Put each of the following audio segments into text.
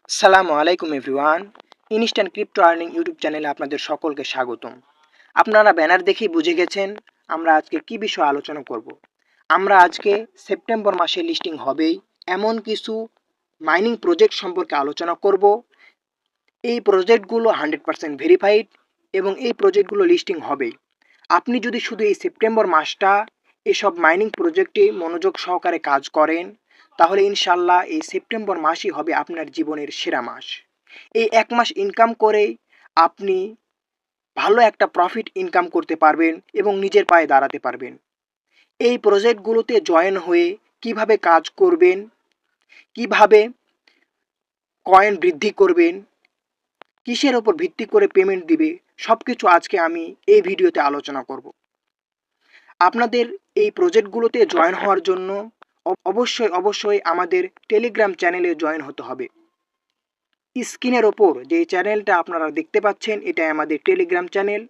আসসালামু আলাইকুম everyone. Instant crypto earning YouTube চ্যানেলে আপনাদের সকলকে স্বাগতম। আপনারা ব্যানার দেখেই বুঝে গেছেন আমরা আজকে কি বিষয়ে আলোচনা করব। আমরা আজকে সেপ্টেম্বর মাসে লিস্টিং হবেই এমন কিছু মাইনিং প্রজেক্ট সম্পর্কে আলোচনা করব। এই প্রজেক্টগুলো 100% ভেরিফাইড এবং এই প্রজেক্টগুলো লিস্টিং হবেই। আপনি যদি শুধু এই সেপ্টেম্বর মাসটা এসব মাইনিং প্রজেক্টে মনোযোগ সহকারে কাজ করেন তাহলে ইনশাল্লাহ এই সেপ্টেম্বর মাসই হবে আপনার জীবনের সেরা মাস। এই এক মাস ইনকাম করেই আপনি ভালো একটা প্রফিট ইনকাম করতে পারবেন এবং নিজের পায়ে দাঁড়াতে পারবেন। এই প্রজেক্টগুলোতে জয়েন হয়ে কিভাবে কাজ করবেন, কিভাবে কয়েন বৃদ্ধি করবেন, কিসের ওপর ভিত্তি করে পেমেন্ট দিবে, সব কিছু আজকে আমি এই ভিডিওতে আলোচনা করব। আপনাদের এই প্রজেক্টগুলোতে জয়েন হওয়ার জন্য অবশ্যই আমাদের টেলিগ্রাম চ্যানেলে জয়েন হতে হবে। স্ক্রিনের ওপর যে চ্যানেলটা আপনারা দেখতে পাচ্ছেন এটা আমাদের টেলিগ্রাম চ্যানেল।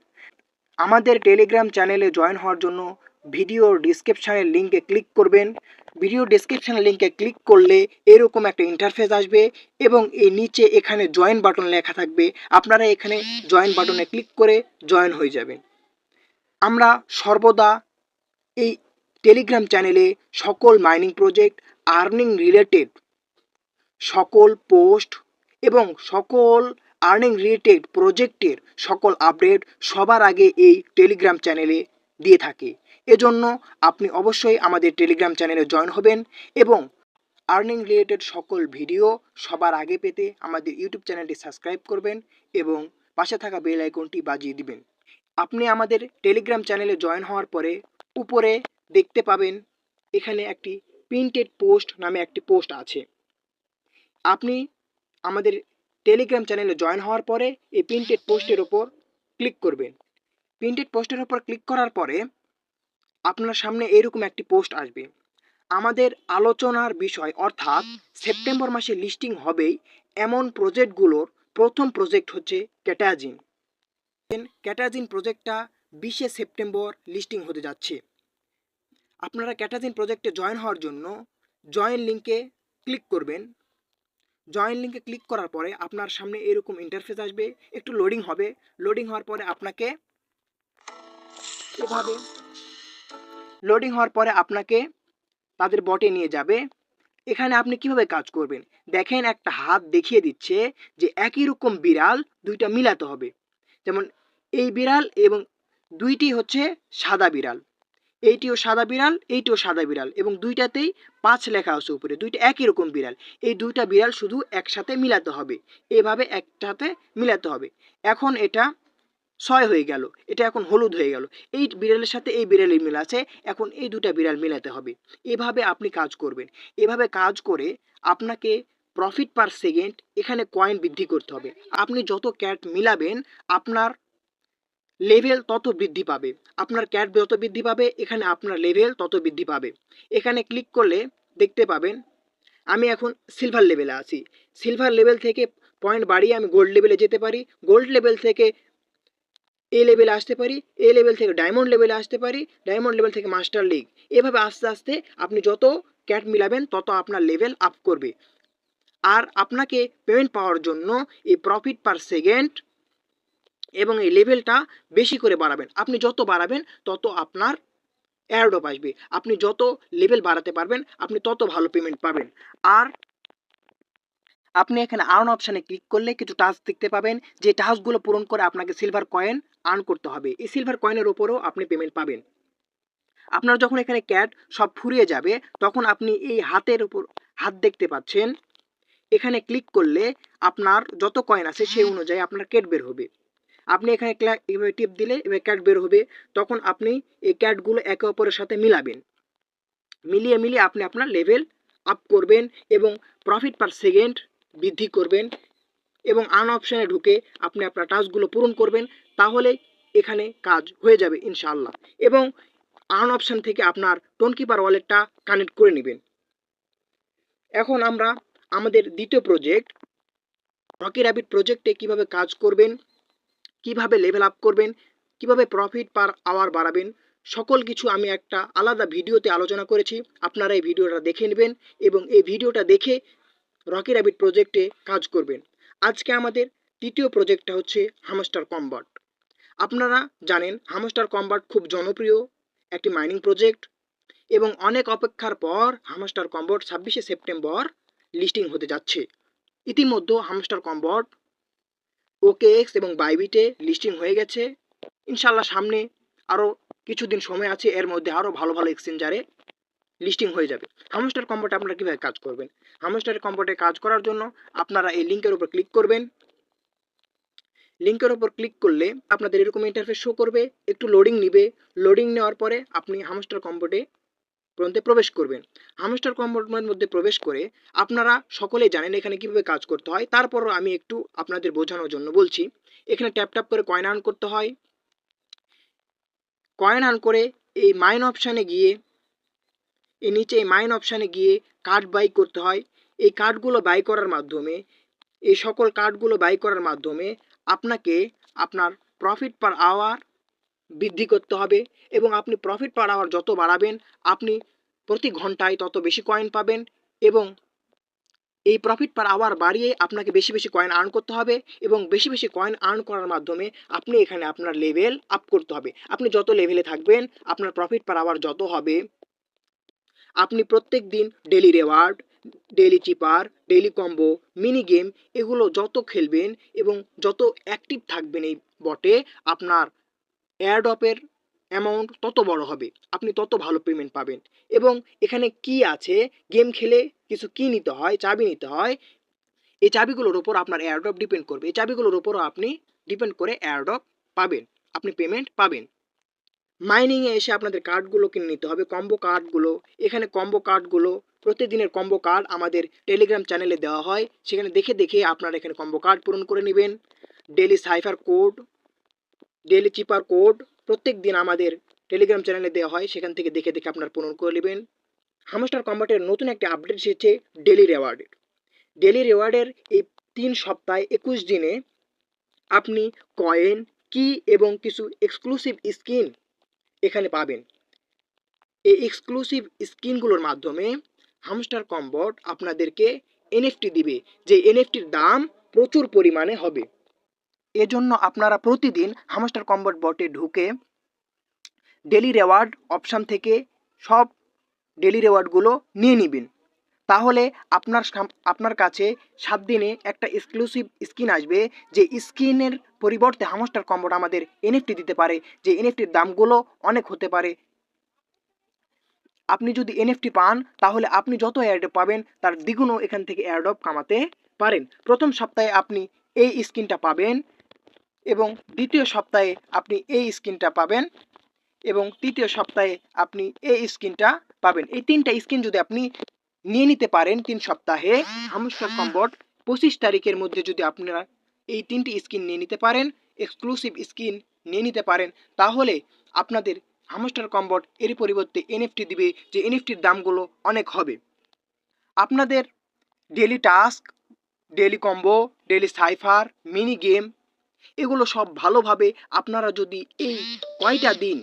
আমাদের টেলিগ্রাম চ্যানেলে জয়েন হওয়ার জন্য ভিডিও ডিসক্রিপশানের লিঙ্কে ক্লিক করবেন। ভিডিও ডিসক্রিপশানের লিঙ্কে ক্লিক করলে এরকম একটা ইন্টারফেস আসবে এবং এই নিচে এখানে জয়েন বাটন লেখা থাকবে। আপনারা এখানে জয়েন বাটনে ক্লিক করে জয়েন হয়ে যাবেন। আমরা সর্বদা এই টেলিগ্রাম চ্যানেলে সকল মাইনিং প্রজেক্ট, আর্নিং রিলেটেড সকল পোস্ট এবং সকল আর্নিং রিলেটেড প্রজেক্টের সকল আপডেট সবার আগে এই টেলিগ্রাম চ্যানেলে দিয়ে থাকে। এজন্য আপনি অবশ্যই আমাদের টেলিগ্রাম চ্যানেলে জয়েন হবেন এবং আর্নিং রিলেটেড সকল ভিডিও সবার আগে পেতে আমাদের ইউটিউব চ্যানেলটি সাবস্ক্রাইব করবেন এবং পাশে থাকা বেল আইকনটি বাজিয়ে দিবেন। আপনি আমাদের টেলিগ্রাম চ্যানেলে জয়েন হওয়ার পরে উপরে দেখতে পাবেন এখানে একটি প্রিন্টেড পোস্ট নামে একটি পোস্ট আছে। আপনি আমাদের টেলিগ্রাম চ্যানেলে জয়েন হওয়ার পরে এই প্রিন্টেড পোস্টের ওপর ক্লিক করবেন। প্রিন্টেড পোস্টের ওপর ক্লিক করার পরে আপনার সামনে এরকম একটি পোস্ট আসবে। আমাদের আলোচনার বিষয় অর্থাৎ সেপ্টেম্বর মাসে লিস্টিং হবেই এমন প্রজেক্টগুলোর প্রথম প্রজেক্ট হচ্ছে ক্যাটাজিন। ক্যাটাজিন প্রজেক্টটা 20শে সেপ্টেম্বর লিস্টিং হতে যাচ্ছে। আপনারা ক্যাটাজিন প্রজেক্টে জয়েন হওয়ার জন্য জয়েন লিঙ্কে ক্লিক করবেন। জয়েন লিঙ্কে ক্লিক করার পরে আপনার সামনে এরকম ইন্টারফেস আসবে, একটু লোডিং হবে। লোডিং হওয়ার পরে আপনাকে এভাবে লোডিং হওয়ার পরে আপনাকে তাদের বটে নিয়ে যাবে। এখানে আপনি কিভাবে কাজ করবেন দেখেন, একটা হাত দেখিয়ে দিচ্ছে যে একই রকম বিড়াল দুইটা মিলাতে হবে। যেমন এই বিড়াল এবং দুইটি হচ্ছে সাদা বিড়াল, এইটিও সাদা বিড়াল, এইটিও সাদা বিড়াল এবং দুইটাতেই 5 লেখা আছে উপরে, দুইটা একই রকম বিড়াল। এই দুইটা বিড়াল শুধু একসাথে মিলাতে হবে, এভাবে একসাথে মিলাতে হবে। এখন এটা 6 হয়ে গেল, এটা এখন হলুদ হয়ে গেল। এই বিড়ালের সাথে এই বিড়ালের মিল আছে, এখন এই দুটা বিড়াল মিলাতে হবে। এভাবে আপনি কাজ করবেন। এভাবে কাজ করে আপনাকে প্রফিট পার সেকেন্ড এখানে কয়েন বৃদ্ধি করতে হবে। আপনি যত ক্যাট মিলাবেন আপনার লেভেল তত বৃদ্ধি পাবে, আপনার ক্যাট যত বৃদ্ধি পাবে এখানে আপনার লেভেল তত বৃদ্ধি পাবে। এখানে ক্লিক করলে দেখতে পাবেন আমি এখন সিলভার লেভেলে আছি। সিলভার লেভেল থেকে পয়েন্ট বাড়িয়ে আমি গোল্ড লেভেলে যেতে পারি, গোল্ড লেভেল থেকে এ লেভেলে আসতে পারি, এ লেভেল থেকে ডায়মন্ড লেভেলে আসতে পারি, ডায়মন্ড লেভেল থেকে মাস্টার লিগ। এভাবে আস্তে আস্তে আপনি যত ক্যাট মিলাবেন তত আপনার লেভেল আপ করবে। আর আপনাকে পেমেন্ট পাওয়ার জন্য এই প্রফিট পার সেকেন্ড এবং এই লেভেলটা বেশি করে বাড়াবেন। আপনি যত বাড়াবেন তত আপনার এয়ারড্রপ আসবে। আপনি যত লেভেল বাড়াতে পারবেন আপনি তত ভালো পেমেন্ট পাবেন। আর আপনি এখানে আর্ন অপশানে ক্লিক করলে কিছু টাস্ক দেখতে পাবেন, যে টাস্কগুলো পূরণ করে আপনাকে সিলভার কয়েন আর্ন করতে হবে। এই সিলভার কয়েনের ওপরেও আপনি পেমেন্ট পাবেন। আপনার যখন এখানে ক্যাট সব ফুরিয়ে যাবে তখন আপনি এই হাতের উপর হাত দেখতে পাচ্ছেন, এখানে ক্লিক করলে আপনার যত কয়েন আছে সেই অনুযায়ী আপনার ক্যাট বের হবে। আপনি এখানে এভাবে টিপ দিলে এবার ক্যাট বের হবে, তখন আপনি এই ক্যাটগুলো একে অপরের সাথে মিলাবেন। মিলিয়ে আপনি আপনার লেভেল আপ করবেন এবং প্রফিট পার সেকেন্ড বৃদ্ধি করবেন এবং আর্ন অপশানে ঢুকে আপনি আপনার টাস্কগুলো পূরণ করবেন। তাহলে এখানে কাজ হয়ে যাবে ইনশাআল্লাহ। এবং আর্ন অপশান থেকে আপনার টোনকিপার ওয়ালেটটা কানেক্ট করে নেবেন। এখন আমরা আমাদের দ্বিতীয় প্রজেক্ট রকি র্যাবিট প্রজেক্টে কিভাবে কাজ করবেন, কিভাবে লেভেল আপ করবেন, কিভাবে প্রফিট পার আওয়ার বাড়াবেন, সকল কিছু আমি একটা আলাদা ভিডিওতে আলোচনা করেছি। আপনারা এই ভিডিওটা দেখে নেবেন এবং এই ভিডিওটা দেখে রকি র্যাবিট প্রজেক্টে কাজ করবেন। আজকে আমাদের তৃতীয় প্রজেক্টটা হচ্ছে হামস্টার কম্বাট। আপনারা জানেন হামস্টার কম্বাট খুব জনপ্রিয় একটি মাইনিং প্রজেক্ট এবং অনেক অপেক্ষার পর হামস্টার কম্বাট 26শে সেপ্টেম্বর লিস্টিং হতে যাচ্ছে। ইতিমধ্যে হামস্টার কম্বাট ওকেএক্স এবং বাইবিটে লিস্টিং হয়ে গেছে। ইনশাল্লাহ সামনে আরও কিছুদিন সময় আছে, এর মধ্যে আরও ভালো ভালো এক্সচেঞ্জারে লিস্টিং হয়ে যাবে। হামস্টার কম্বাটে আপনারা কীভাবে কাজ করবেন? হামস্টার কম্বাটে কাজ করার জন্য আপনারা এই লিঙ্কের উপর ক্লিক করবেন। লিঙ্কের উপর ক্লিক করলে আপনাদের এরকম ইন্টারফেস শো করবে, একটু লোডিং নিবে। লোডিং নেওয়ার পরে আপনি হামস্টার কম্বাটে মধ্যে প্রবেশ করবেন। হামস্টার কম্বাটের মধ্যে প্রবেশ করে আপনারা সকলেই জানেন এখানে কীভাবে কাজ করতে হয়, তারপরও আমি একটু আপনাদের বোঝানোর জন্য বলছি। এখানে ট্যাপ ট্যাপ করে কয়েন আর্ন করতে হয়। কয়েন আর্ন করে এই মাইন অপশানে গিয়ে এই নিচে এই মাইন অপশানে গিয়ে কার্ড বাই করতে হয়। এই কার্ডগুলো বাই করার মাধ্যমে এই সকল কার্ডগুলো বাই করার মাধ্যমে আপনাকে আপনার প্রফিট পার আওয়ার বৃদ্ধি করতে হবে এবং আপনি প্রফিট পার আওয়ার যত বাড়াবেন আপনি প্রতি ঘন্টায় তত বেশি কয়েন পাবেন এবং এই প্রফিট পার আওয়ার বাড়িয়ে আপনাকে বেশি বেশি কয়েন আর্ন করতে হবে এবং বেশি বেশি কয়েন আর্ন করার মাধ্যমে আপনি এখানে আপনার লেভেল আপ করতে হবে। আপনি যত লেভেলে থাকবেন আপনার প্রফিট পার আওয়ার যত হবে, আপনি প্রত্যেক দিন ডেলি রেওয়ার্ড, ডেলি চিপার, ডেলি কম্বো, মিনি গেম এগুলো যত খেলবেন এবং যত অ্যাক্টিভ থাকবেন এই বটে আপনার এয়ারড্রপের অ্যামাউন্ট তত বড় হবে, আপনি তত ভালো পেমেন্ট পাবেন। এবং এখানে কি আছে, গেম খেলে কিছু কি নিতে হয়, চাবি নিতে হয়। এই চাবিগুলোর উপর আপনার এয়ারড্রপ ডিপেন্ড করবে। এই চাবিগুলোর উপরও আপনি ডিপেন্ড করে এয়ারড্রপ পাবেন, আপনি পেমেন্ট পাবেন। মাইনিংয়ে এসে আপনাদের কার্ডগুলো কিনে নিতে হবে, কম্বো কার্ডগুলো। এখানে কম্বো কার্ডগুলো প্রতিদিনের কম্বো কার্ড আমাদের টেলিগ্রাম চ্যানেলে দেওয়া হয়, সেখানে দেখে দেখে আপনারা এখানে কম্বো কার্ড পূরণ করে নেবেন। ডেলি সাইফার কোড, ডেলি চিপার কোড প্রত্যেক দিন আমাদের টেলিগ্রাম চ্যানেলে দেওয়া হয়, সেখান থেকে দেখে দেখে আপনারা পূরণ করে নেবেন। হামস্টার কম্বাটের নতুন একটা আপডেট এসেছে ডেলি রেওয়ার্ডের। ডেলি রেওয়ার্ডের এই 3 সপ্তাহে 21 দিনে আপনি কয়েন, কি এবং কিছু এক্সক্লুসিভ স্কিন এখানে পাবেন। এই এক্সক্লুসিভ স্কিনগুলোর মাধ্যমে হামস্টার কম্বাট আপনাদেরকে এনএফটি দিবে, যে এনএফটির দাম প্রচুর পরিমাণে হবে। এজন্য আপনারা প্রতিদিন হামস্টার কম্বাট বটে ঢুকে ডেলি রেওয়ার্ড অপশান থেকে সব ডেলি রেওয়ার্ডগুলো নিয়ে নেবেন। তাহলে আপনার কাছে 7 দিনে একটা এক্সক্লুসিভ স্কিন আসবে, যে স্কিনের পরিবর্তে হামস্টার কম্বাট আমাদের এনএফটি দিতে পারে, যে এনএফটির দামগুলো অনেক হতে পারে। আপনি যদি এনএফটি পান তাহলে আপনি যত এয়ারড্রপ পাবেন তার দ্বিগুণও এখান থেকে এয়ারড্রপ কামাতে পারেন। প্রথম সপ্তাহে আপনি এই স্কিনটা পাবেন এবং দ্বিতীয় সপ্তাহে আপনি এই স্কিনটা পাবেন এবং তৃতীয় সপ্তাহে আপনি এই স্কিনটা পাবেন। এই 3টা স্কিন যদি আপনি নিয়ে নিতে পারেন 3 সপ্তাহে, হামস্টার কম্বাট 25 তারিখের মধ্যে যদি আপনারা এই 3টি স্কিন নিয়ে নিতে পারেন, এক্সক্লুসিভ স্কিন নিয়ে নিতে পারেন, তাহলে আপনাদের হামস্টার কম্বাট এর পরিবর্তে এনএফটি দিবে, যে এনএফটির দামগুলো অনেক হবে। আপনাদের daily task, daily combo, daily cipher, mini game এগুলো সব ভালোভাবে আপনারা যদি এই কয়টা দিন,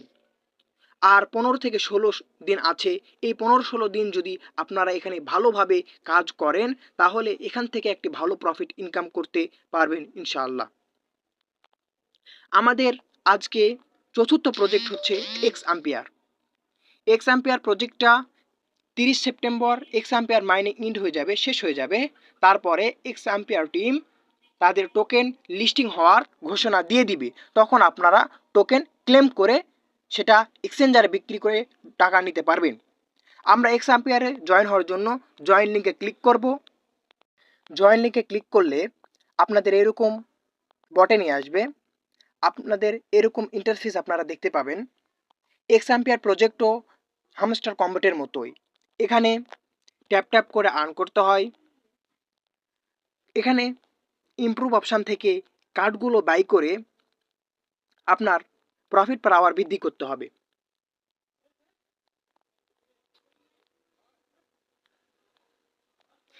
আর 15 থেকে 16 দিন আছে, এই 15-16 দিন যদি আপনারা এখানে ভালোভাবে কাজ করেন তাহলে এখান থেকে একটি ভালো প্রফিট ইনকাম করতে পারবেন ইনশাআল্লাহ। আমাদের আজকে চতুর্থ প্রজেক্ট হচ্ছে এক্স আম্পিয়ার। এক্স আম্পিয়ার প্রজেক্টটা 30 সেপ্টেম্বর এক্স আম্পিয়ার মাইনিং ইন্ড হয়ে যাবে, শেষ হয়ে যাবে। তারপরে এক্স আম্পিয়ার টিম তাদের টোকেন লিস্টিং হওয়ার ঘোষণা দিয়ে দিবে, তখন আপনারা টোকেন ক্লেম করে সেটা এক্সচেঞ্জারে বিক্রি করে টাকা নিতে পারবেন। আমরা এক্স আম্পিয়ারে জয়েন হওয়ার জন্য জয়েন লিঙ্কে ক্লিক করব। জয়েন লিঙ্কে ক্লিক করলে আপনাদের এরকম বটে নিয়ে আসবে, আপনাদের এরকম ইন্টারফেস আপনারা দেখতে পাবেন। এক্স আম্পিয়ার প্রজেক্টও হামস্টার কম্বাটের মতোই, এখানে ট্যাপ ট্যাপ করে আর্ন করতে হয়। এখানে ইমপ্রুভ অপশান থেকে কার্ডগুলো বাই করে আপনার প্রফিট পার আওয়ার বৃদ্ধি করতে হবে।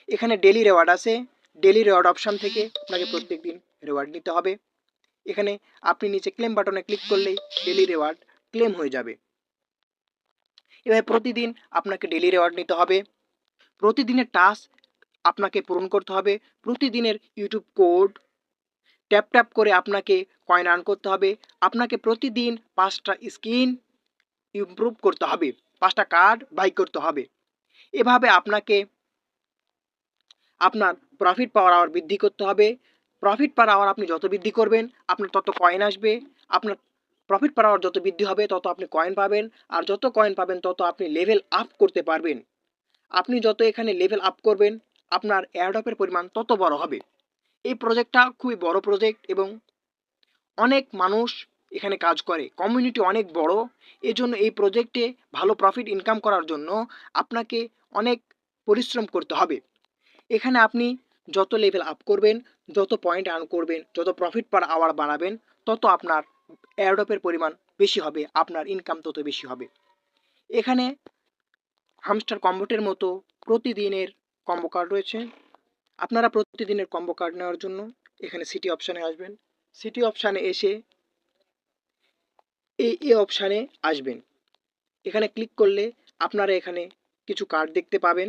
এখানে ডেলি রেওয়ার্ড আছে, ডেলি রেওয়ার্ড অপশান থেকে আপনাকে প্রত্যেক দিন রেওয়ার্ড নিতে হবে। এখানে আপনি নিচে ক্লেম বাটনে ক্লিক করলেই ডেলি রেওয়ার্ড ক্লেম হয়ে যাবে। এভাবে প্রতিদিন আপনাকে ডেলি রেওয়ার্ড নিতে হবে। প্রতিদিনের টাস্ক আপনাকে পূরণ করতে হবে। প্রতিদিনের ইউটিউব কোড ট্যাপ ট্যাপ করে আপনাকে কয়েন আর্ন করতে হবে। আপনাকে প্রতিদিন 5টা স্কিন ইমপ্রুভ করতে হবে, 5টা কার্ড বাই করতে হবে। এভাবে আপনাকে আপনার প্রফিট পাওয়ার আওয়ার বৃদ্ধি করতে হবে। প্রফিট পার আওয়ার আপনি যত বৃদ্ধি করবেন আপনার তত কয়েন আসবে। আপনার প্রফিট পার আওয়ার যত বৃদ্ধি হবে তত আপনি কয়েন পাবেন, আর যত কয়েন পাবেন তত আপনি লেভেল আপ করতে পারবেন। আপনি যত এখানে লেভেল আপ করবেন আপনার এয়ারড্রপের পরিমাণ তত বড় হবে। এই প্রজেক্টটা খুবই বড় প্রজেক্ট এবং অনেক মানুষ এখানে কাজ করে, কমিউনিটি অনেক বড়। এজন্য এই প্রজেক্টে ভালো প্রফিট ইনকাম করার জন্য আপনাকে অনেক পরিশ্রম করতে হবে। এখানে আপনি যত লেভেল আপ করবেন, যত পয়েন্ট আর্ন করবেন, যত প্রফিট পার আওয়ার বাড়াবেন তত আপনার এয়ারড্রপের পরিমাণ বেশি হবে, আপনার ইনকাম তত বেশি হবে। এখানে হামস্টার কম্বোটের মতো প্রতিদিনের কম্বো কার্ড রয়েছে। আপনারা প্রতিদিনের কম্বো কার্ড নেওয়ার জন্য এখানে সিটি অপশানে আসবেন। সিটি অপশানে এসে এই অপশানে আসবেন। এখানে ক্লিক করলে আপনারা এখানে কিছু কার্ড দেখতে পাবেন।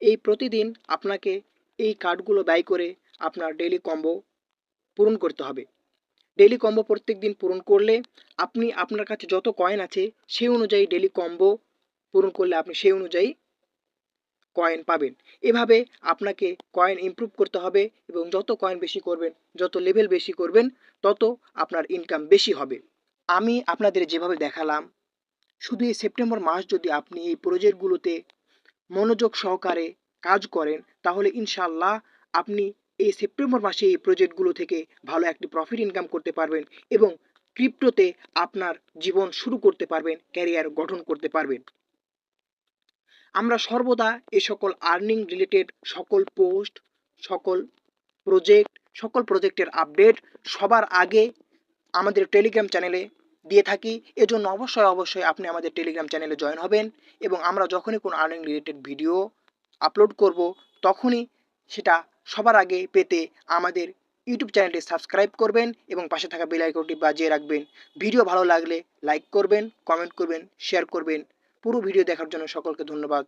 এই প্রতিদিন আপনাকে এই কার্ডগুলো বাই করে আপনার ডেইলি কম্বো পূরণ করতে হবে। ডেইলি কম্বো প্রত্যেক দিন পূরণ করলে আপনি আপনার কাছে যত কয়েন আছে সেই অনুযায়ী ডেইলি কম্বো পূরণ করলে আপনি সেই অনুযায়ী কয়েন পাবেন। এভাবে আপনাকে কয়েন ইমপ্রুভ করতে হবে এবং যত কয়েন বেশি করবেন, যত লেভেল বেশি করবেন তত আপনার ইনকাম বেশি হবে। আমি আপনাদের যেভাবে দেখালাম, শুধু এই সেপ্টেম্বর মাস যদি আপনি এই প্রজেক্টগুলোতে মনোযোগ সহকারে কাজ করেন তাহলে ইনশাআল্লাহ আপনি এই সেপ্টেম্বর মাসে এই প্রজেক্টগুলো থেকে ভালো একটি প্রফিট ইনকাম করতে পারবেন এবং ক্রিপ্টোতে আপনার জীবন শুরু করতে পারবেন, ক্যারিয়ার গঠন করতে পারবেন। আমরা সর্বদা এ সকল আর্নিং রিলেটেড সকল পোস্ট, সকল প্রজেক্ট, সকল প্রজেক্টের আপডেট সবার আগে আমাদের টেলিগ্রাম চ্যানেলে দিয়ে থাকি। এজন্য অবশ্যই আপনি আমাদের টেলিগ্রাম চ্যানেলে জয়েন হবেন এবং আমরা যখনই কোনো আর্নিং রিলেটেড ভিডিও আপলোড করব তখনই সেটা সবার আগে পেতে আমাদের ইউটিউব চ্যানেলটি সাবস্ক্রাইব করবেন এবং পাশে থাকা বেল আইকনটি বাজিয়ে রাখবেন। ভিডিও ভালো লাগলে লাইক করবেন, কমেন্ট করবেন, শেয়ার করবেন। পুরো ভিডিও দেখার জন্য সকলকে ধন্যবাদ।